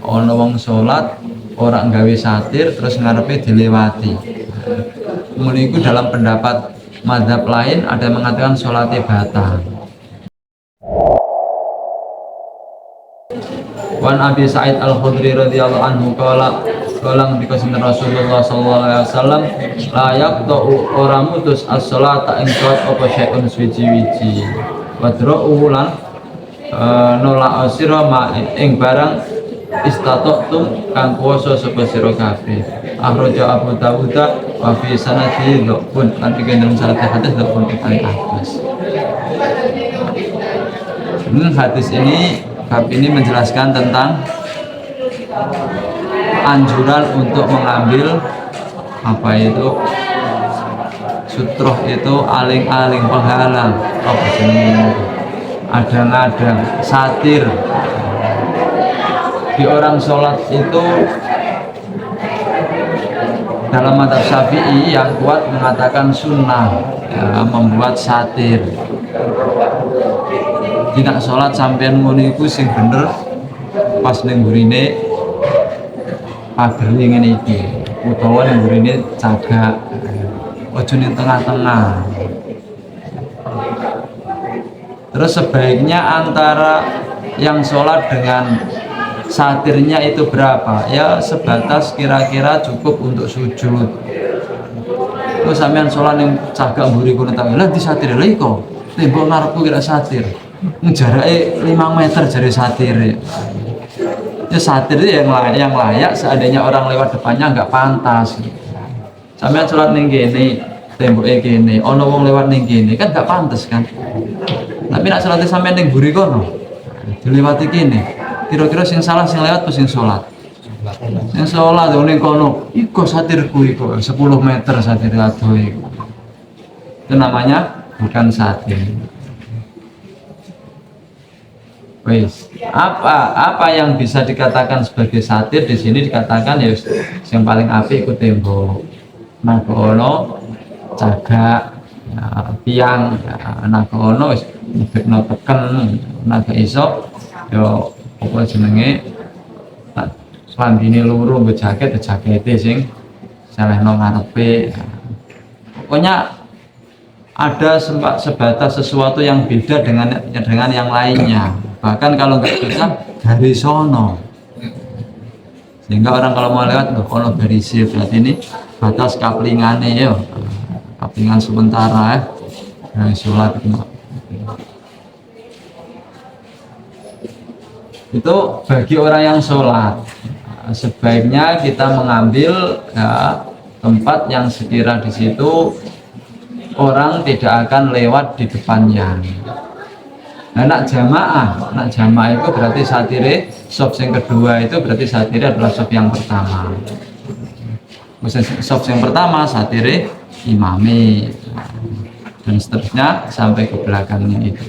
Ono wong sholat orang gawe satir terus ngarepe dilewati. Kemudian itu dalam pendapat mazhab lain ada yang mengatakan sholatnya batal. Wan Abi Sa'id Al-Khudri radhiyallahu anhu qala ngendika sinten Rasulullah sallallahu alaihi wasallam la yaqta'u ora mutus as-sholata ing salat apa syai'un suci-wiji wadra'u lan nolak sira ma ing barang istata'tum kang kuwasa sapa sira kabeh. Akhraja Abu Dawud wa fi sanadi dhafun lan iki dalam sanad hadis dhafun ikali hadis. Hadis ini bab ini menjelaskan tentang anjuran untuk mengambil apa itu sutroh itu aling-aling penghalang apa jenenge adang-adang satir di orang sholat itu. Dalam mazhab Syafi'i yang kuat mengatakan sunnah ya, membuat satir. Tidak sholat sampean ngono iku sing bener pas ning gurine pager ngene iki utawa ning gurine cagak ojo ning tengah-tengah. Terus sebaiknya antara yang sholat dengan satirnya itu berapa? Ya sebatas kira-kira cukup untuk sujud. Terus sampean sholat yang cagak mburi kono ta lha disatir lha iko tembok ngarepku kira satir. Jaraknya 5 meter dari satir ya satir itu yang layak seandainya orang lewat depannya nggak pantas. Sampean sholat ning kene temboknya kene ono wong lewat ning kene kan nggak pantas kan. Tapi nak sholat sampean ning mburi kono dilewati kene kira-kira sing salah sing lewat tuh sing sholat ning kono iku satirku iku 10 meter satir adoh iku. Itu namanya bukan satir. Wes, apa yang bisa dikatakan sebagai satir di sini dikatakan ya yang paling apik iku tembok. Nah kono cagak ya, tiang ya, nah kono wis mbekno teken nah iso yo apa jenenge lambine loro nggo jakete sing salehno ngarepe. Pokoknya ada sebatas sesuatu yang beda dengan yang lainnya. Bahkan kalau nggak bisa dari sono, sehingga orang kalau mau lewat nggak ono garisnya berarti ini batas kaplingannya ya, kaplingan sementara ya, sholat itu bagi orang yang sholat sebaiknya kita mengambil ya, tempat yang sekira di situ orang tidak akan lewat di depannya. Nah, nak jamaah itu berarti satire sop yang kedua itu berarti satire adalah sop yang pertama. Sop yang pertama satire imami dan seterusnya sampai ke belakangnya itu.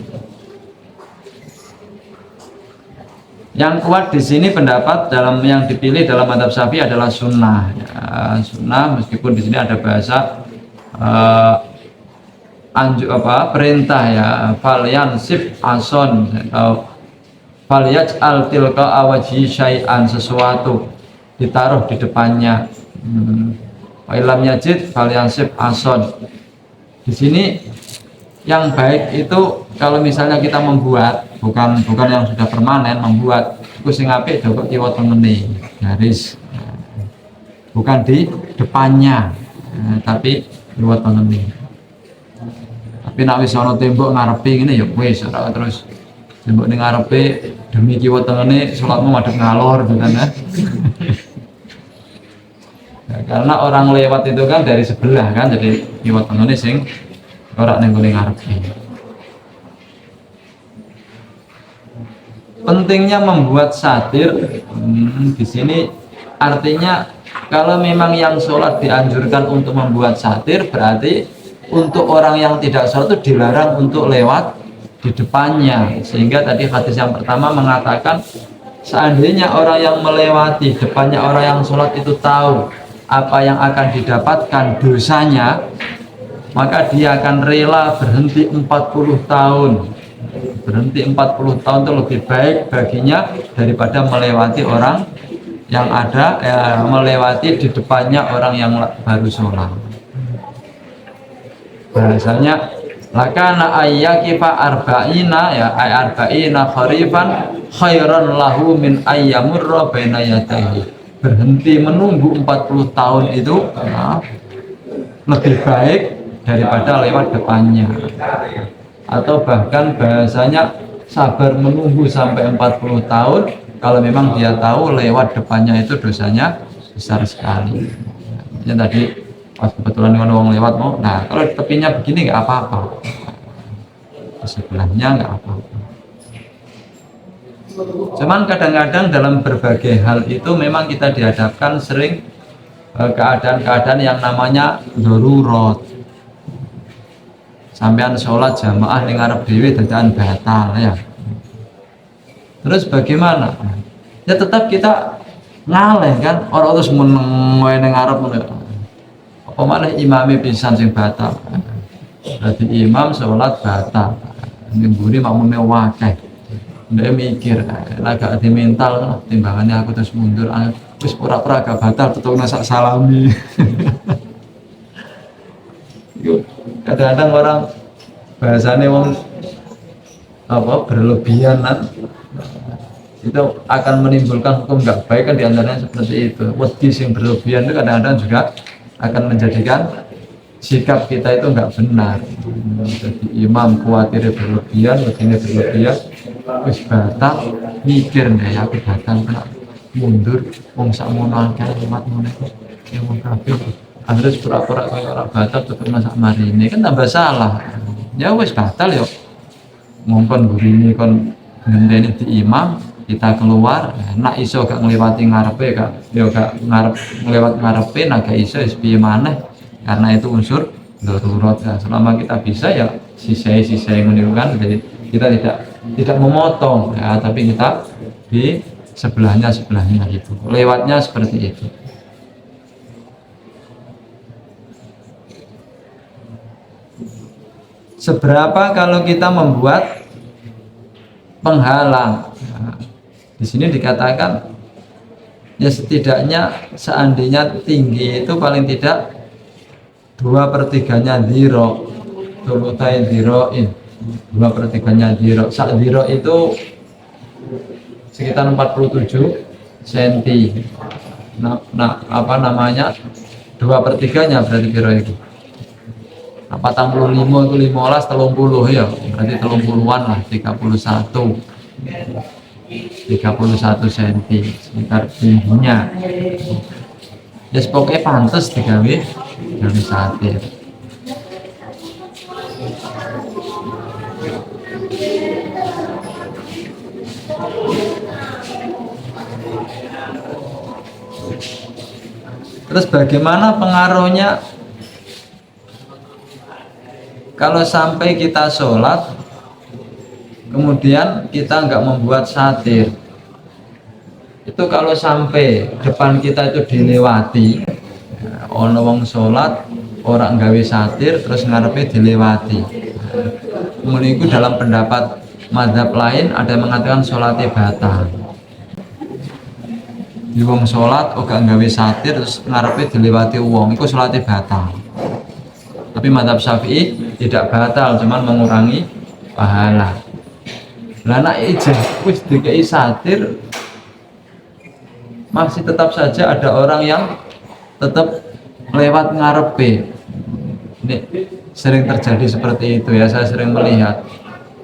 Yang kuat di sini pendapat dalam yang dipilih dalam mazhab Syafi'i adalah sunnah. Ya, sunnah meskipun di sini ada bahasa perintah ya falyansib ason atau falyaj'al tilka awaji syai'an sesuatu ditaruh di depannya. Ilam yajid falyansib ason. Di sini yang baik itu kalau misalnya kita membuat bukan yang sudah permanen membuat itu sing apik dok kiwa tengene garis bukan di depannya tapi kiwa tengene. Tapi nek wis ana tembok ngarepe ngene ya wis ora terus tembok ning ngarepe demi kiwa tengene salatmu madhep ngalor gitu kan ya. Ya, karena orang lewat itu kan dari sebelah kan jadi kiwa tengene sing ora ning gone ngarepe. Pentingnya membuat satir di sini artinya kalau memang yang sholat dianjurkan untuk membuat satir berarti untuk orang yang tidak sholat itu dilarang untuk lewat di depannya. Sehingga tadi hadis yang pertama mengatakan seandainya orang yang melewati depannya orang yang sholat itu tahu apa yang akan didapatkan dosanya, maka dia akan rela berhenti 40 tahun. Berhenti 40 tahun itu lebih baik baginya daripada melewati orang yang ada melewati di depannya orang yang baru sholat. Bahasanya lakana ayyakifa arba'ina ya arba'ina kharifan khairan lahu min ayyamurra baina yadayhi. Berhenti menunggu 40 tahun itu lebih baik daripada lewat depannya. Atau bahkan bahasanya sabar menunggu sampai 40 tahun kalau memang dia tahu lewat depannya itu dosanya besar sekali. Ya tadi pas kebetulan orang lewat mau, nah kalau di tepinya begini nggak apa-apa, di sebelahnya nggak apa-apa. Cuman kadang-kadang dalam berbagai hal itu memang kita dihadapkan sering keadaan-keadaan yang namanya darurat. Sampean sholat jamaah ning ngarep dhewe dadakan batal ya. Terus bagaimana? Ya tetap kita ngaleh kan, orang terus meneng wae ning ngarep ngono. Apa malah imame pisan sing batal. Berarti imam sholat batal. Nimburi makmume wakeh. Ndek mikir, lah gak di mental timbangannya aku terus mundur. Wis pura-pura gak batal tetep nasak salami. Kadang-kadang orang bahasanya wong apa berlebihan itu akan menimbulkan hukum nggak baik kan, diantaranya seperti itu. Wedi yang berlebihan itu kadang-kadang juga akan menjadikan sikap kita itu nggak benar. Jadi imam khawatir berlebihan, begini berlebihan, wis batal, mikir nih aku batal kena mundur, wong sakmono akeh umat ngono ya wong kafir. Terus pura-pura kayak orang batal tetap masak mari ini kan tambah salah. Ya wis batal yo. Ngomong burini kon ngendeni di imam, kita keluar, nak iso gak ngliwati ngarepe gak yo gak ngarep ngliwat ngarepe nak gak iso wis piye maneh karena itu unsur darurat ya. Selama kita bisa ya sisai-sisai ngono kan, jadi kita tidak memotong ya, tapi kita di sebelahnya gitu. Lewatnya seperti itu. Seberapa kalau kita membuat penghalang? Nah, di sini dikatakan ya setidaknya seandainya tinggi itu paling tidak 2/3 dhiro, tulutai dhiroin, 2/3 dhiro. Sak dhiro itu sekitar 47 cm. Nah, apa namanya 2/3 berarti dhiro itu. 45 itu 15, 30 ya, berarti 30-an lah, 31 cm sekitar tingginya. Ya pokoknya pantas digawe satir. Terus bagaimana pengaruhnya kalau sampai kita sholat kemudian kita nggak membuat satir? Itu kalau sampai depan kita itu dilewati, ono wong sholat orang gawe satir terus ngarepe dilewati, menurutku dalam pendapat mazhab lain ada yang mengatakan sholatnya batal. Di wong sholat gak gawe satir terus ngarepe dilewati wong, itu sholatnya batal. Tapi mazhab Syafi'i tidak batal, cuman mengurangi pahala. Lah nek ijeh wis dikei satir, masih tetap saja ada orang yang tetap lewat ngarepe. Ini sering terjadi seperti itu ya, saya sering melihat.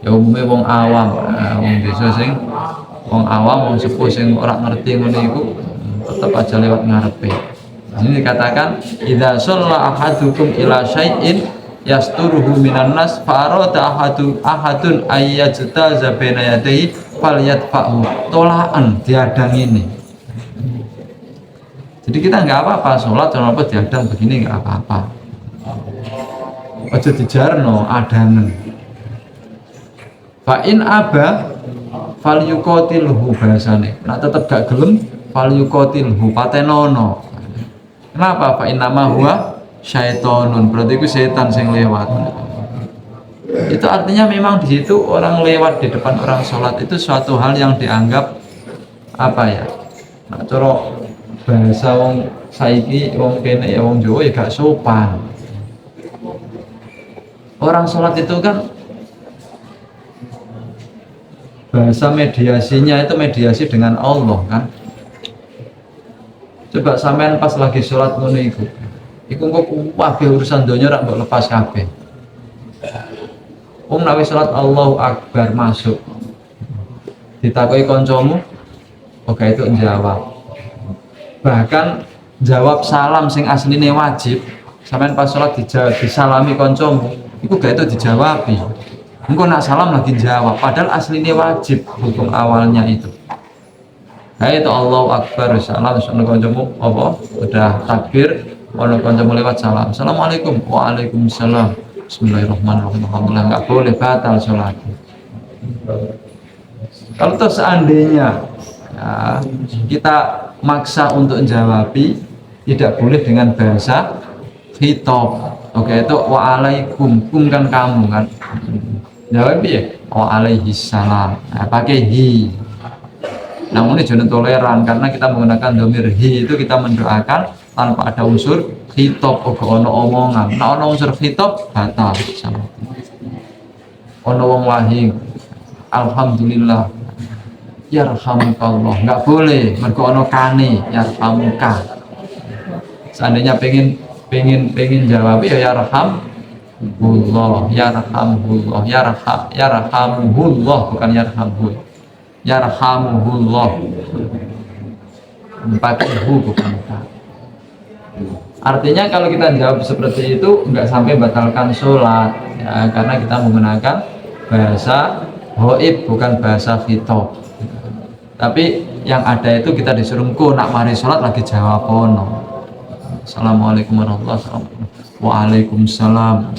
Ya umumnya wong awam, wong desa sing wong awam, wong sepuh sing ora ngerti ngono iku tetap aja lewat ngarepe. Ini dikatakan idza shalla ahadukum ila syai'in yasturuhu minan nas farada ahadun ayyajtaza baina yadayhi falyadfa'hu tolaan, diadang ini. Jadi kita nggak apa-apa sholat jangan apa diadang begini, nggak apa-apa. Aja dijarno adangan. Fa in aba falyuqatilhu bahasane. Nah tetep gak gelem falyuqatilhu patenono. Kenapa? Fa innama huwa syaitonun, berarti itu setan yang lewat. Itu artinya memang di situ orang lewat di depan orang sholat itu suatu hal yang dianggap apa ya, Nah, cara bahasa wong saiki wong kene ya wong Jawa ya gak sopan. Orang sholat itu kan bahasa mediasinya itu mediasi dengan Allah kan. Coba sampean pas lagi sholat ngono iku kok kabeh urusan donya rak mbok lepas kabeh. Wong nek sholat Allahu Akbar masuk ditakoki kancamu oke itu jawab. Bahkan jawab salam sing asline wajib sampean pas sholat disalami kancamu iku gak itu dijawabi. Engko nak salam lagi jawab padahal aslinya wajib hukum awalnya itu. Nah itu Allahu Akbar salam sono kancamu apa udah takbir ono kancamu lewat salam assalamualaikum waalaikumsalam bismillahirrahmanirrahim alhamdulillah nggak boleh batal sholat. Kalau toh seandainya ya, kita maksa untuk jawabi tidak boleh dengan bahasa khitab. Oke itu waalaikum kum kan kamu kan jawab ya waalaihissalam nah, pakai hi. Namun ini jangan toleran karena kita menggunakan domir hi itu kita mendoakan tanpa ada unsur khitab ono omongan. Nah ono unsur khitab batal sama. Ono wong wahing alhamdulillah yarhamukallah nggak boleh mergo ono kane yarhamuka. Seandainya pengen jawab ya yarhamullah yarhamuhullah bukan yarhamuhullah pakai hu bukan. Artinya kalau kita jawab seperti itu nggak sampai batalkan sholat ya, karena kita menggunakan bahasa hoib bukan bahasa khitab. Tapi yang ada itu kita disuruh nak mari sholat lagi jawab ono assalamualaikum warahmatullahi wabarakatuh waalaikumsalam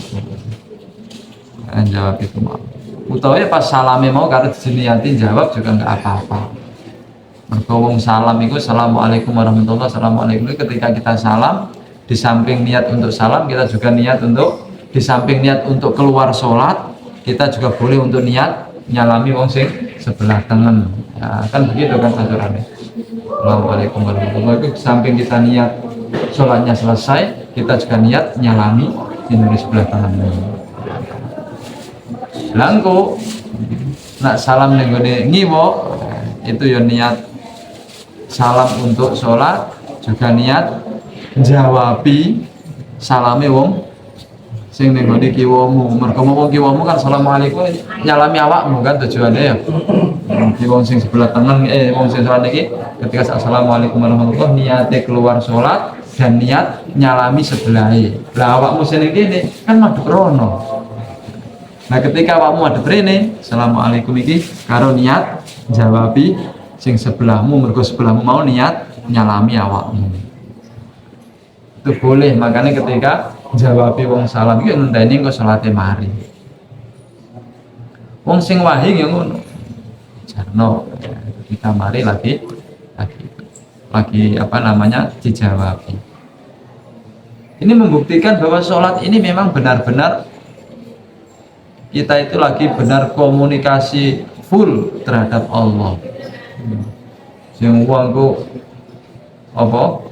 jawab itu mau utawa pas salame mau karena diniati jawab juga nggak apa-apa. Mergo salam itu assalamualaikum warahmatullahi wabarakatuh assalamualaikum ketika kita salam di samping niat untuk salam kita juga niat untuk di samping niat untuk keluar sholat kita juga boleh untuk niat nyalami wong sing sebelah tengen ya, kan begitu kan aturannya. Assalamualaikum warahmatullahi wabarakatuh samping kita niat sholatnya selesai kita juga niat nyalami di sebelah kanan langko nak salam nenggone ngiwo itu ya niat salam untuk sholat juga niat jawabi salame wong sing nenggone kiwamu mergo wong kiwamu kan assalamualaikum nyalami awakmu kan tujuannya ya wong sing sebelah kanan wong sing sholat iki ketika assalamualaikum warahmatullahi niate keluar sholat dan niat nyalami sebelahnya. Lah awakmu sini gini kan madhep rono. Nah ketika awakmu madhep rene, assalamualaikum iki karo niat jawabi sing sebelahmu mergo sebelahmu mau niat nyalami awakmu. Itu boleh makanya ketika jawabi wong salam iki ngenteni engko salate mari. Wong sing wahing yang ngono. Jarno kita mari lagi apa namanya dijawabi. Ini membuktikan bahwa sholat ini memang benar-benar kita itu lagi benar komunikasi full terhadap Allah. Yang uangku apa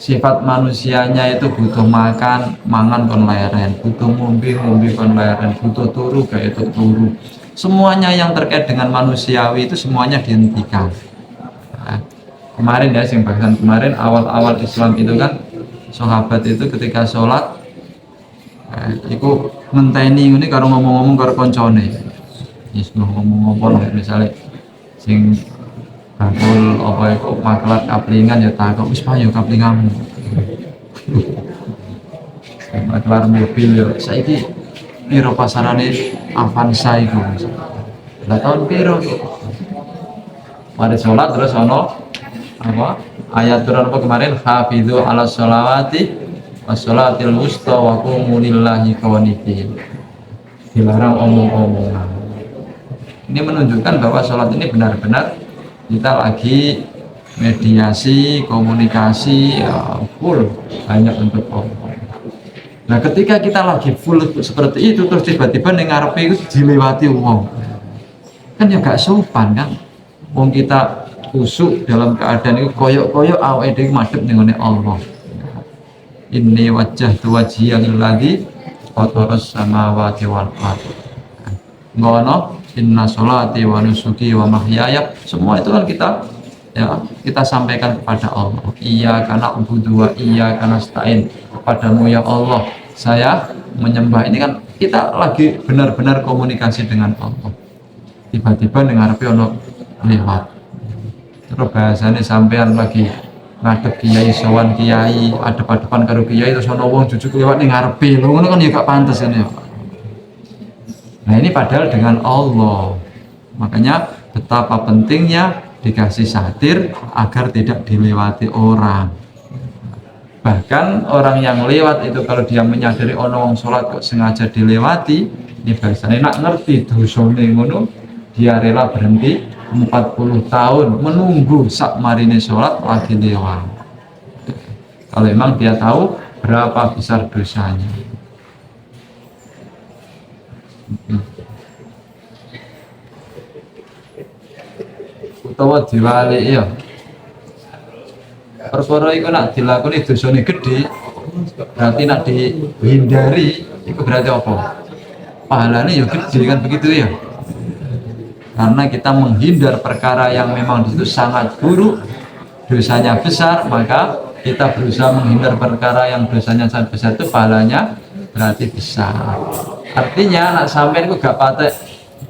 sifat manusianya itu butuh makan, mangan kon leren, butuh ngombe kon leren, butuh turu gak itu turu. Semuanya yang terkait dengan manusiawi itu semuanya dihentikan. Nah, kemarin ya sing bahasan kemarin awal-awal Islam itu kan sahabat itu ketika sholat itu ngenteni ini karo ngomong-ngomong karo koncone ngomong-ngomong misalnya sing bakul apa itu maklar kaplingan ya takut wis payo kaplinganmu maklar mobil ya saiki piro pasarane Avanza iku lah tahun piro mari sholat terus ono apa ayat Quran apa kemarin hafidzu ala sholawati wassolatil wusta wa qumu lillahi qanitin dilarang omong-omongan. Ini menunjukkan bahwa sholat ini benar-benar kita lagi mediasi komunikasi ya, full banyak untuk omong. Nah ketika kita lagi full seperti itu terus tiba-tiba ning ngarepe itu dilewati wong kan ya gak sopan kan wong kita kusuk dalam keadaan itu koyok-koyok awake dhewe madhep ning ngene Allah. Inni wajjahtu wajhiya lilladzi fataras samawati wal ardh. Ngono, inna sholati wa nusuki wa mahyaya, semua itu kan kita sampaikan kepada Allah. Iyyaka na'budu wa iyyaka nasta'in. Padamu ya Allah saya menyembah. Ini kan kita lagi benar-benar komunikasi dengan Allah. Tiba-tiba ngarepe ono lewat. Terus bahasane sampean lagi ngadep kiai, sowan kiai, adep-adepan karo kiai, terus ono wong jujuk lewat ning ngarepe. Lho ngono kan ya gak pantes kan ya. Nah ini padahal dengan Allah. Makanya betapa pentingnya dikasih satir agar tidak dilewati orang. Bahkan orang yang lewat itu kalau dia menyadari ono wong sholat kok sengaja dilewati, ini biasanya nak ngerti dosane ngono, dia rela berhenti 40 tahun menunggu sak marine sholat lagi lewat. Kalau memang dia tahu berapa besar dosanya. Utawa diwali ya. Perkara iku nak dilakoni dosane gede, berarti nak dihindari itu berarti apa? Pahalanya ya gede kan begitu ya. Karena kita menghindar perkara yang memang itu sangat buruk, dosanya besar, maka kita berusaha menghindar perkara yang dosanya sangat besar, itu pahalanya berarti besar. Artinya nak sampean ku gak patek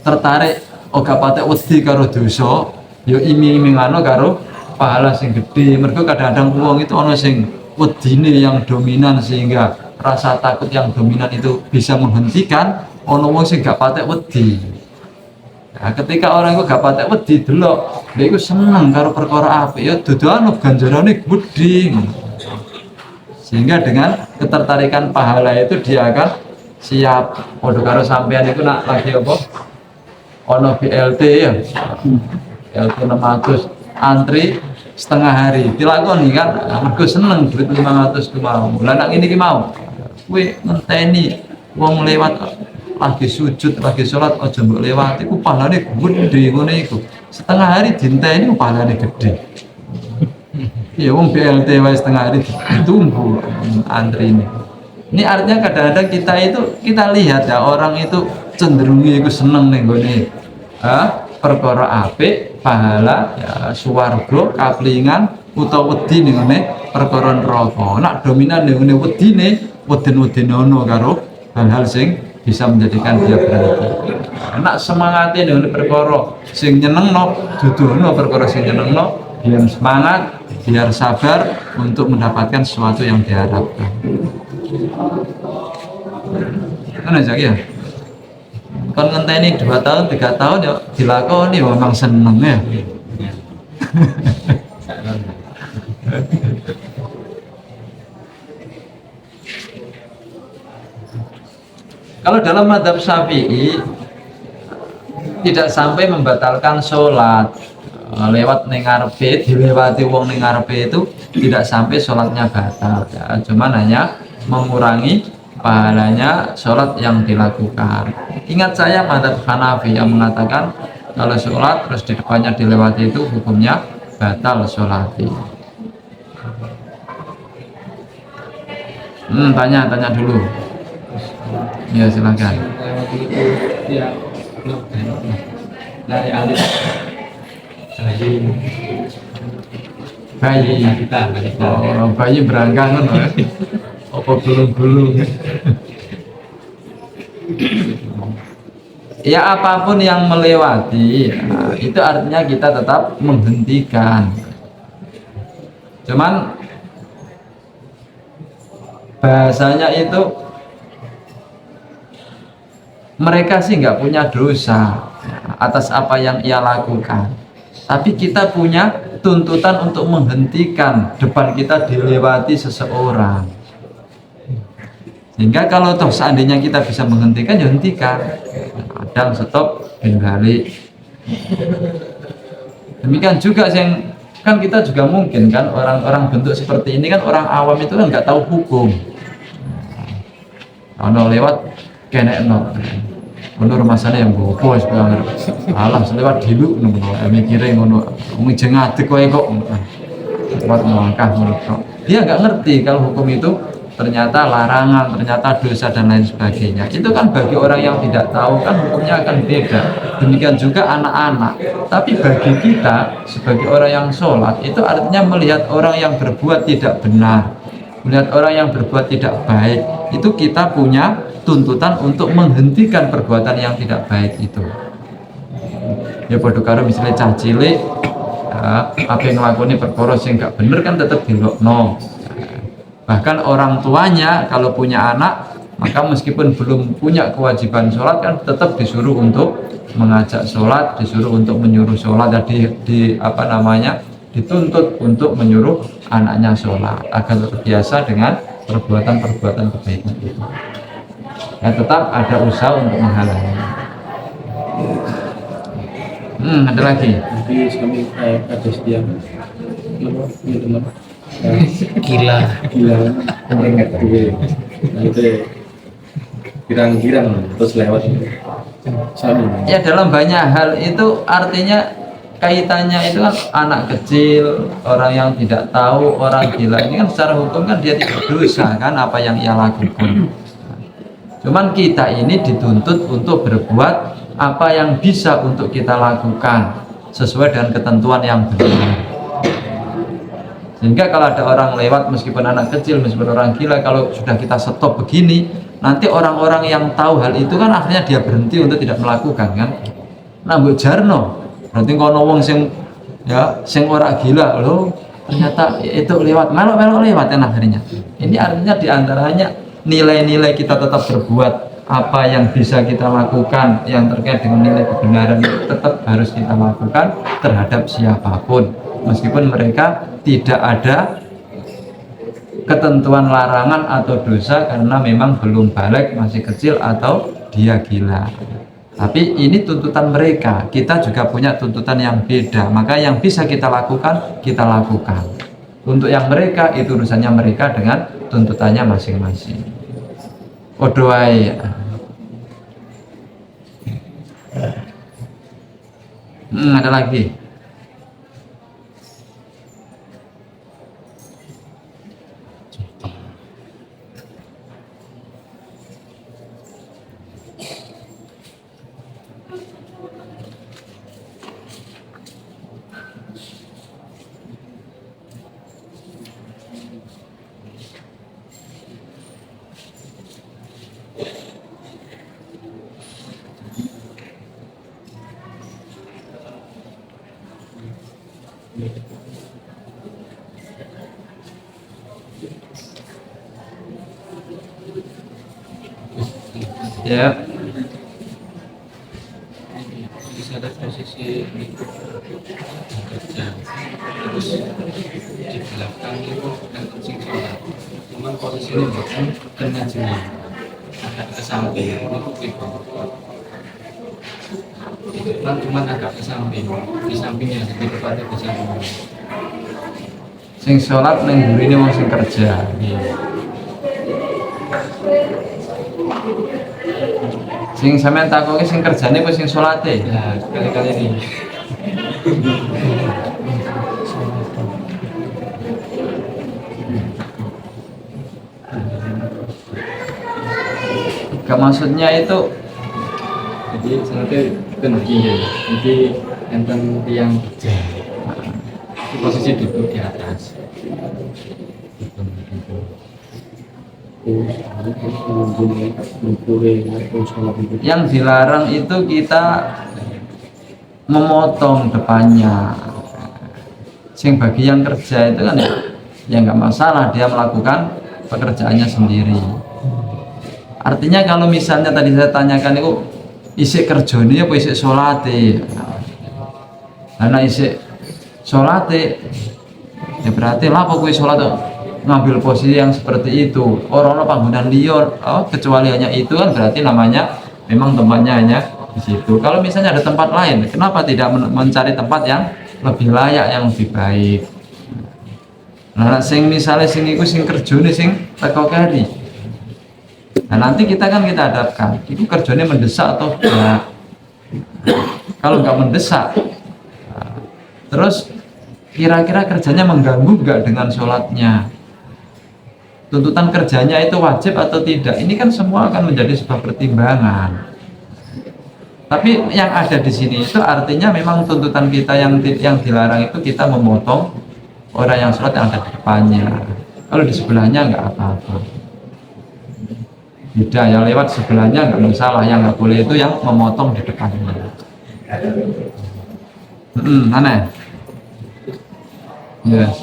tertarik, gak patek wedi karo dosa, yo iming-imingano karo pahala sing gede. Mergo kadang-kadang wong itu ono sing wedine yang dominan sehingga rasa takut yang dominan itu bisa menghentikan, ono wong sing gak patek wedi. Nah, ketika orang itu gak patek wedi delok, dia itu seneng karo perkara apik, ya dodolan ganjarane gede. Sehingga dengan ketertarikan pahala itu dia akan siap. Padha karo sampean itu nak lagi apa? Ono BLT ya. BLT 600 antri setengah hari. Dilakoni kan, mergo seneng duit 500 ku mau. Lah nak ngene iki mau. Kowe ngenteni wong lewat lagi sujud, lagi sholat, aja mbok lewati, ku pahalane gede ngono iku. Setengah hari dinteni ku pahalane gede. Ya wong BLT wae setengah hari ditunggu antri ini. Ini artinya kadang-kadang kita lihat ya orang itu cenderungnya itu seneng ning gone perkara apik, pahala ya swarga, kaplingan utawa wedi ning ngene perkara neraka. Nak dominan ning ngene wedine, weden-wedene ono karo hal-hal sing bisa menjadikan dia berhenti. Nak semangate ning perkara sing nyenengno, duduhno perkara sing nyenengno, biar semangat, biar sabar untuk mendapatkan sesuatu yang diharapkan. Kan aja ya. Kon ngenteni 2 tahun, 3 tahun ya dilakoni memang seneng ya. Kalau dalam mazhab Syafi'i tidak sampai membatalkan sholat, lewat ning ngarepe, dilewati wong ning ngarepe itu tidak sampai sholatnya batal ya, cuman hanya mengurangi pahalanya sholat yang dilakukan. Ingat saya mazhab Hanafi yang mengatakan kalau sholat terus di depannya dilewati itu hukumnya batal sholat. Tanya dulu. Ya silakan. Dari alis bayi kita, bayi berangkat kan? Apa gulung-gulung? Ya apapun yang melewati, ya, itu artinya kita tetap menghentikan. Cuman bahasanya itu mereka sih nggak punya dosa atas apa yang ia lakukan, tapi kita punya tuntutan untuk menghentikan depan kita dilewati seseorang. Sehingga kalau toh seandainya kita bisa menghentikan, ya hentikan. Kadang stop dan balik. Demikian juga yang kan kita juga mungkin kan orang-orang bentuk seperti ini kan orang awam itu kan nggak tahu hukum. Ono lewat kena no. Ngono rumasane yang bobo wis banget. Alah selewat dulu ngono mikire ngono. Wong jeng ngadeg wae kok. Lewat melangkah ngono kok. Dia nggak ngerti kalau hukum itu ternyata larangan, ternyata dosa dan lain sebagainya. Itu kan bagi orang yang tidak tahu kan hukumnya akan beda. Demikian juga anak-anak. Tapi bagi kita sebagai orang yang sholat itu artinya melihat orang yang berbuat tidak benar, melihat orang yang berbuat tidak baik, itu kita punya tuntutan untuk menghentikan perbuatan yang tidak baik itu. Ya padha karo misalnya cah cilik apa yang nglakoni perkara sing gak bener kan tetap dilokno. Bahkan orang tuanya kalau punya anak, maka meskipun belum punya kewajiban sholat kan tetap disuruh untuk mengajak sholat, disuruh untuk menyuruh sholat, dituntut untuk menyuruh anaknya sholat agar terbiasa dengan perbuatan-perbuatan kebaikan itu. Ya tetap ada usaha untuk menghalangi. Ada lagi. Jadi kami ada setiap gila mengingat gue nanti girang-girang terus lewat sami. Ya dalam banyak hal itu artinya kaitannya itu kan anak kecil, orang yang tidak tahu, orang gila ini kan secara hukum kan dia tidak dosa kan apa yang ia lakukan. Cuman kita ini dituntut untuk berbuat apa yang bisa untuk kita lakukan sesuai dengan ketentuan yang benar. Sehingga kalau ada orang lewat meskipun anak kecil, meskipun orang gila, kalau sudah kita stop begini, nanti orang-orang yang tahu hal itu kan akhirnya dia berhenti untuk tidak melakukan kan. Nah mbok jarno, berarti kono wong sing ora gila loh, ternyata itu lewat, melok-melok lewat kan akhirnya. Ini artinya diantaranya nilai-nilai kita tetap berbuat apa yang bisa kita lakukan yang terkait dengan nilai kebenaran itu tetap harus kita lakukan terhadap siapapun, meskipun mereka tidak ada ketentuan larangan atau dosa karena memang belum balik, masih kecil atau dia gila. Tapi ini tuntutan mereka, kita juga punya tuntutan yang beda, maka yang bisa kita lakukan, kita lakukan. Untuk yang mereka, itu urusannya mereka dengan tuntutannya masing-masing. Odoai. Ada lagi. Ya. Bisa ada posisi kerja terus di belakang itu kan kucing sholat, cuman posisinya bukan kena jenang agak ke samping itu kan cuman agak ke samping, di sampingnya di depannya ke samping. Sing sholat neng burine wong sing kerja. Sing sampean takoki sing kerjane apa sing salate? Nah, kali-kali ini Maksudnya itu jadi sangatnya tinggi ya, jadi enten tiang kerja posisi duduk di atas. Yang dilarang itu kita memotong depannya. Sing bagi yang kerja itu kan ya nggak masalah, dia melakukan pekerjaannya sendiri. Artinya kalau misalnya tadi saya tanyakan itu isik kerjane apa isik sholate, karena isik sholate ya berarti lah kok sholat ngambil posisi yang seperti itu, orang panggonan lior, kecuali hanya itu kan berarti namanya memang tempatnya hanya di situ. Kalau misalnya ada tempat lain, kenapa tidak mencari tempat yang lebih layak, yang lebih baik? Nah, sing misalnya sing iku sing kerjane sing teko kari. Nah nanti kita hadapkan, itu kerjanya mendesak atau enggak. Kalau nggak mendesak, nah, terus kira-kira kerjanya mengganggu nggak dengan sholatnya, tuntutan kerjanya itu wajib atau tidak, ini kan semua akan menjadi sebuah pertimbangan. Tapi yang ada di sini itu artinya memang tuntutan kita yang dilarang itu kita memotong orang yang sholat yang ada di depannya. Kalau di sebelahnya nggak apa-apa. Tidak, yang lewat sebelahnya nggak masalah, yang nggak boleh itu yang memotong di depannya. Aneh. Yes.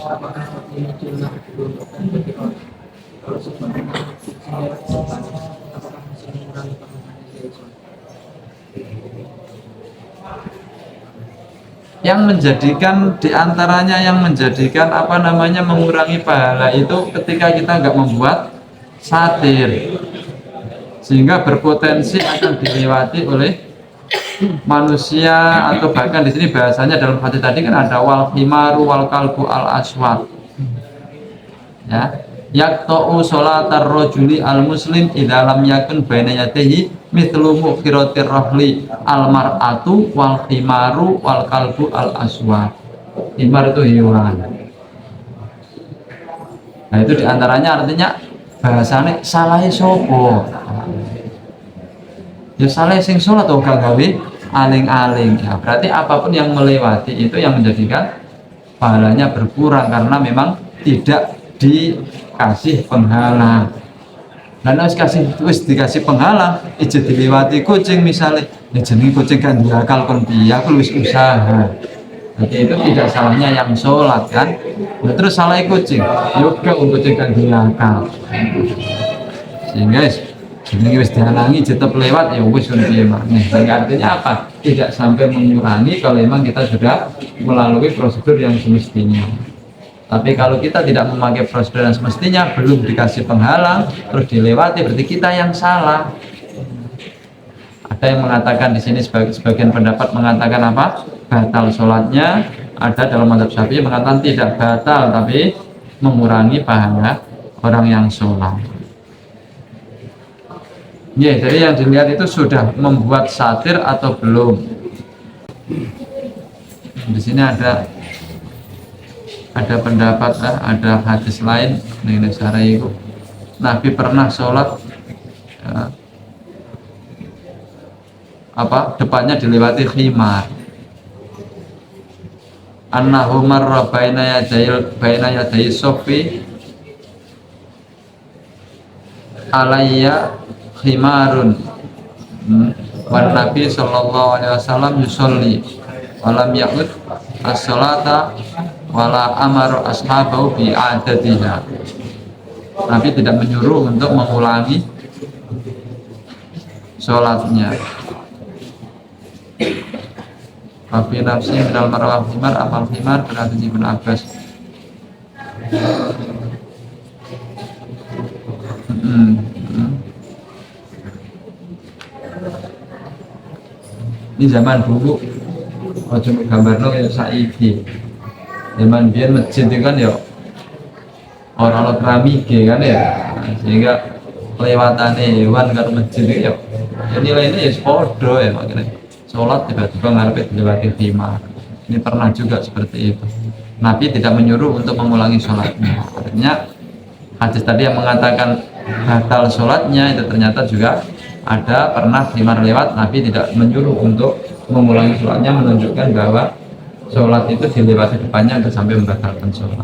Yang menjadikan diantaranya yang menjadikan mengurangi pahala itu ketika kita nggak membuat satir, sehingga berpotensi akan dilewati oleh manusia, atau bahkan di sini bahasanya dalam hadis tadi kan ada wal himaru wal kalbu al aswad, ya, yaqta'u sholatar rajuli al muslim idza lam yakun baina yadayhi mithlu mukhiratir rahli al mar'atu wal himaru wal kalbu al aswad. Himar itu hewan. Nah itu diantaranya artinya bahasanya salah sopo, ya salah sing sholat atau gak gawe aling-aling, ya berarti apapun yang melewati itu yang menjadikan pahalanya berkurang karena memang tidak dikasih penghalang. Dan wis dikasih penghalang, ije dilewati kucing misalnya, ya jenenge kucing kan diakal kon piye, aku wis usaha. Jadi itu tidak salahnya yang sholat kan. Nah, terus salah kucing, yoga kucing kan diakal. Sehingga jenenge wis dihalangi tetap lewat, ya wis ngono piye maneh. Artinya apa? Tidak sampai mengurangi kalau memang kita sudah melalui prosedur yang semestinya. Tapi kalau kita tidak memakai prosedur yang semestinya, belum dikasih penghalang, terus dilewati, berarti kita yang salah. Ada yang mengatakan di sini sebagian pendapat mengatakan apa? Batal sholatnya. Ada dalam mazhab Syafi'i mengatakan tidak batal, tapi mengurangi pahala orang yang sholat. Ya, jadi yang dilihat itu sudah membuat satir atau belum. Di sini ada pendapat, ada hadis lain mengenai cara itu. Nabi pernah sholat depannya dilewati khimar. Annahu marra baina yaday sofi alayya khimarun wan Nabi sallallahu alaihi wasallam yusolli walam ya'ud as-salata wala amaru ashabahu bi'adatiha. Nabi tidak menyuruh untuk mengulangi sholatnya. Nabi nafsi minal marwah himar amal himar berarti Ibn Abbas. Ini zaman dulu ojo gambarno ya saiki. Zaman biyen masjid itu kan ya orang keramik kan ya, sehingga lewatannya hewan karo masjid itu ya nilainya ya sepodo ya, makanya sholat tiba-tiba ngarepe dilewati khimar. Ini pernah juga seperti itu. Nabi tidak menyuruh untuk mengulangi sholatnya. Artinya hadis tadi yang mengatakan batal sholatnya itu ternyata juga ada pernah khimar lewat, Nabi tidak menyuruh untuk mengulangi sholatnya, menunjukkan bahwa sholat itu dilewati depannya untuk sampai membatalkan sholat.